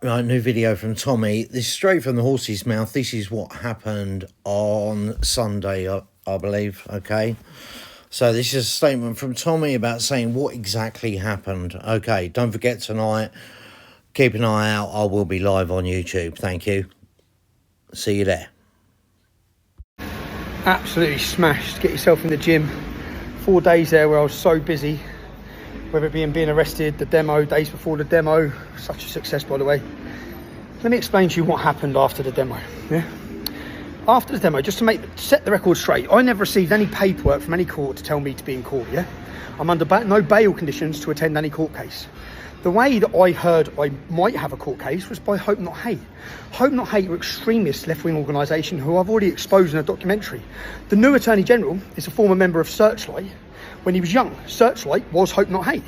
Right, new video from Tommy. This is straight from the horse's mouth. This is what happened on Sunday, I believe, okay? So this is a statement from Tommy about saying what exactly happened. Okay, don't forget tonight, keep an eye out. I will be live on YouTube. Thank you. See you there. Absolutely smashed. Get yourself in the gym. 4 days there where I was so busy, whether it be in being arrested, the demo, days before the demo. Such a success, by the way. Let me explain to you what happened after the demo. Yeah. After the demo, just to set the record straight, I never received any paperwork from any court to tell me to be in court. Yeah, I'm under no bail conditions to attend any court case. The way that I heard I might have a court case was by Hope Not Hate. Hope Not Hate are an extremist left-wing organisation who I've already exposed in a documentary. The new Attorney General is a former member of Searchlight. When he was young, Searchlight was Hope Not Hate.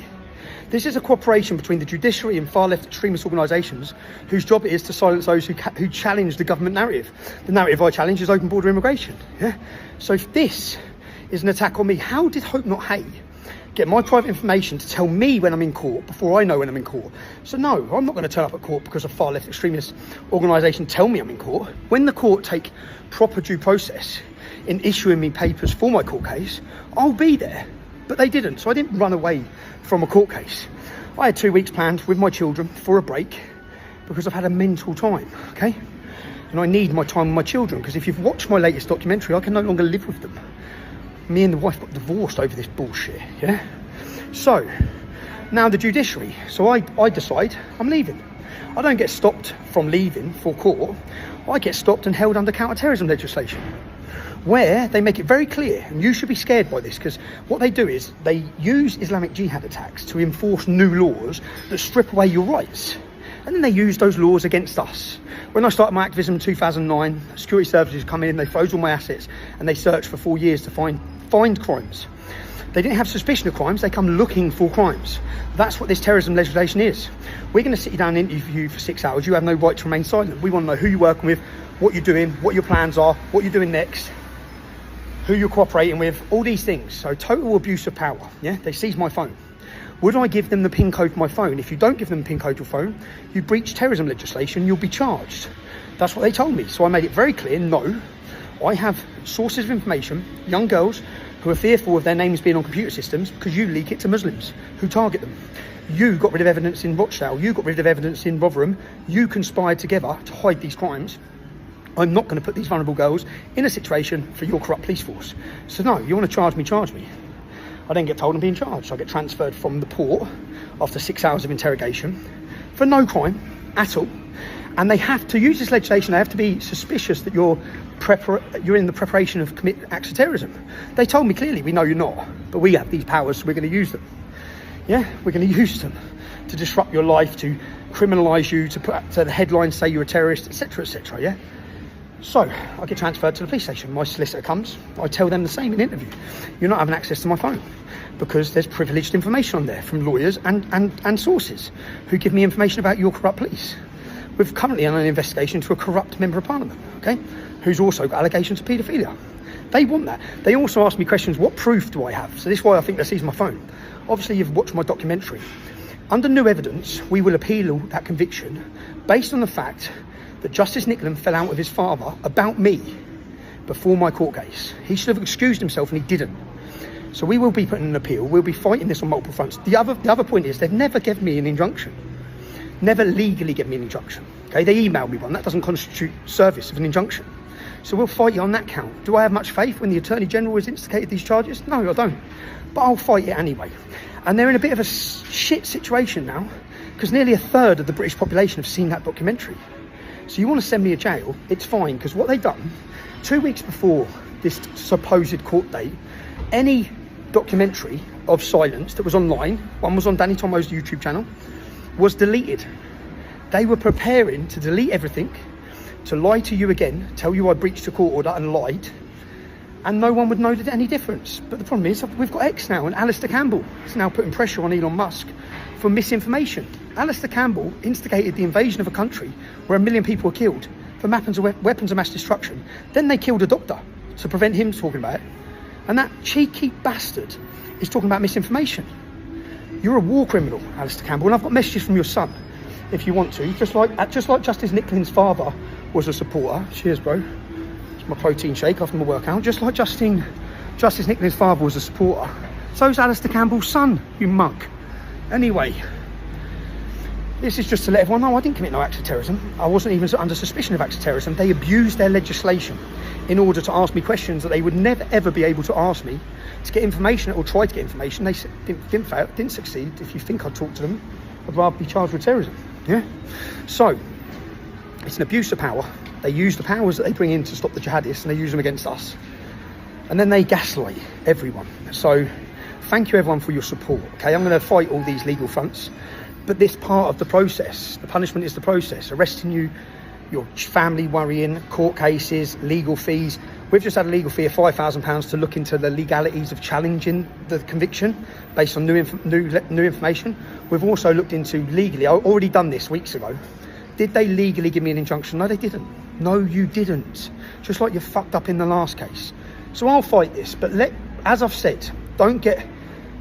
This is a cooperation between the judiciary and far-left extremist organisations whose job it is to silence those who challenge the government narrative. The narrative I challenge is open border immigration. Yeah? So if this is an attack on me, how did Hope Not Hate get my private information to tell me when I'm in court before I know when I'm in court? So no, I'm not going to turn up at court because a far-left extremist organisation tell me I'm in court. When the court take proper due process in issuing me papers for my court case, I'll be there. But they didn't, so I didn't run away from a court case. I had 2 weeks planned with my children for a break because I've had a mental time, okay? And I need my time with my children because if you've watched my latest documentary, I can no longer live with them. Me and the wife got divorced over this bullshit, yeah? So, now the judiciary. So I decide I'm leaving. I don't get stopped from leaving for court. I get stopped and held under counter-terrorism legislation, where they make it very clear, and you should be scared by this, because what they do is they use Islamic Jihad attacks to enforce new laws that strip away your rights. And then they use those laws against us. When I started my activism in 2009, security services come in, they froze all my assets, and they search for 4 years to find crimes. They didn't have suspicion of crimes, they come looking for crimes. That's what this terrorism legislation is. We're going to sit you down and interview you for 6 hours. You have no right to remain silent. We want to know who you're working with, what you're doing, what your plans are, what you're doing next, who you're cooperating with, all these things. So total abuse of power. Yeah, they seized my phone. Would I give them the PIN code for my phone? If you don't give them the PIN code to your phone, you breach terrorism legislation, you'll be charged. That's what they told me. So I made it very clear, no. I have sources of information, young girls who are fearful of their names being on computer systems because you leak it to Muslims who target them. You got rid of evidence in Rochdale, you got rid of evidence in Rotherham, you conspired together to hide these crimes. I'm not going to put these vulnerable girls in a situation for your corrupt police force. So no, you want to charge me, charge me. I then get told I'm being charged. I get transferred from the port after 6 hours of interrogation for no crime at all. And they have to use this legislation, they have to be suspicious that you're in the preparation of commit acts of terrorism. They told me clearly, we know you're not, but we have these powers, so we're going to use them. Yeah, we're going to use them to disrupt your life, to criminalise you, to put to the headlines say you're a terrorist, etc., yeah? So, I get transferred to the police station. My solicitor comes, I tell them the same in interview. You're not having access to my phone because there's privileged information on there from lawyers and sources who give me information about your corrupt police. We're currently on an investigation to a corrupt member of parliament, okay, who's also got allegations of paedophilia. They want that. They also ask me questions, what proof do I have? So this is why I think they seized my phone. Obviously, you've watched my documentary. Under new evidence, we will appeal that conviction based on the fact that Justice Nicklin fell out with his father about me before my court case. He should have excused himself and he didn't. So we will be putting an appeal. We'll be fighting this on multiple fronts. The other point is they've never given me an injunction. Never legally given me an injunction. Okay, they emailed me one. That doesn't constitute service of an injunction. So we'll fight you on that count. Do I have much faith when the Attorney General has instigated these charges? No, I don't. But I'll fight it anyway. And they're in a bit of a shit situation now because nearly a third of the British population have seen that documentary. So you want to send me to jail, it's fine, because what they've done, 2 weeks before this supposed court date, any documentary of silence that was online, one was on Danny Tomo's YouTube channel, was deleted. They were preparing to delete everything, to lie to you again, tell you I breached a court order and lied, and no one would know any difference. But the problem is, we've got X now, and Alistair Campbell is now putting pressure on Elon Musk for misinformation. Alistair Campbell instigated the invasion of a country where 1 million people were killed for weapons of mass destruction. Then they killed a doctor to prevent him talking about it. And that cheeky bastard is talking about misinformation. You're a war criminal, Alistair Campbell, and I've got messages from your son if you want to. Just like Justice Nicklin's father was a supporter. Cheers, bro. It's my protein shake after my workout. Just like Justice Nicklin's father was a supporter. So's Alistair Campbell's son, you mug. Anyway, this is just to let everyone know I didn't commit no acts of terrorism. I wasn't even under suspicion of acts of terrorism. They abused their legislation in order to ask me questions that they would never ever be able to ask me, to get information or try to get information. They didn't succeed. If you think I'd talk to them, I'd rather be charged with terrorism. Yeah. So it's an abuse of power. They use the powers that they bring in to stop the jihadists, and they use them against us. And then they gaslight everyone. So thank you everyone for your support. Okay, I'm going to fight all these legal fronts, but this part of the process, the punishment is the process. Arresting you, your family worrying, court cases, legal fees. We've just had a legal fee of £5,000 to look into the legalities of challenging the conviction based on new information. We've also looked into legally. I've already done this weeks ago. Did they legally give me an injunction? No, they didn't. No, you didn't. Just like you fucked up in the last case. So I'll fight this, but as I've said, don't get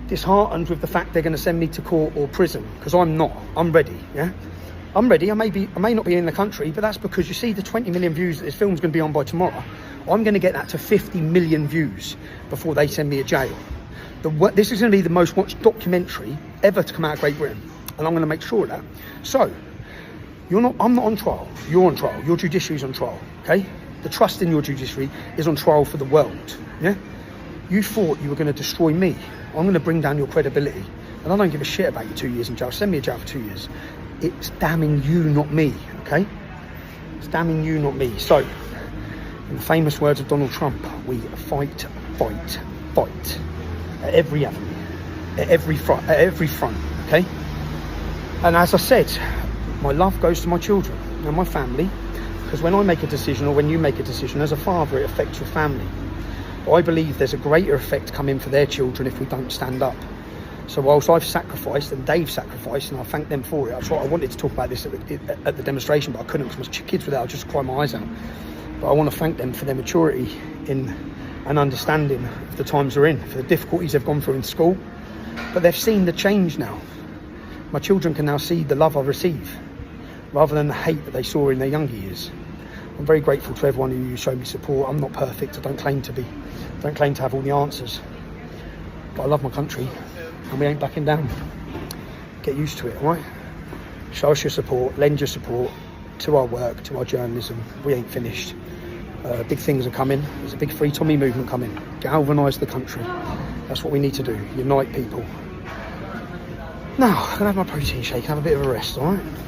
disheartened with the fact they're going to send me to court or prison, because I'm not. I'm ready. Yeah, I'm ready. I may not be in the country, but that's because you see the 20 million views that this film's going to be on by tomorrow. I'm going to get that to 50 million views before they send me to jail. This is going to be the most watched documentary ever to come out of Great Britain, and I'm going to make sure of that. So I'm not on trial. You're on trial. Your judiciary's on trial. Okay. The trust in your judiciary is on trial for the world. Yeah. You thought you were going to destroy me. I'm going to bring down your credibility. And I don't give a shit about you 2 years in jail. Send me to jail for 2 years. It's damning you, not me. Okay? It's damning you, not me. So, in the famous words of Donald Trump, we fight, fight, fight. At every avenue. At every front. Okay? And as I said, my love goes to my children and my family. Because when I make a decision, or when you make a decision, as a father, it affects your family. I believe there's a greater effect coming for their children if we don't stand up. So whilst I've sacrificed and they've sacrificed, and I thank them for it, I wanted to talk about this at the demonstration, but I couldn't because my kids were there. I'd just cry my eyes out. But I want to thank them for their maturity in and understanding of the times we're in, for the difficulties they've gone through in school. But they've seen the change now. My children can now see the love I receive, rather than the hate that they saw in their younger years. I'm very grateful to everyone who showed me support. I'm not perfect. I don't claim to be. I don't claim to have all the answers. But I love my country, and we ain't backing down. Get used to it, all right? Show us your support. Lend your support to our work, to our journalism. We ain't finished. Big things are coming. There's a big Free Tommy movement coming. Galvanise the country. That's what we need to do. Unite people. Now, I'm going to have my protein shake and have a bit of a rest, all right?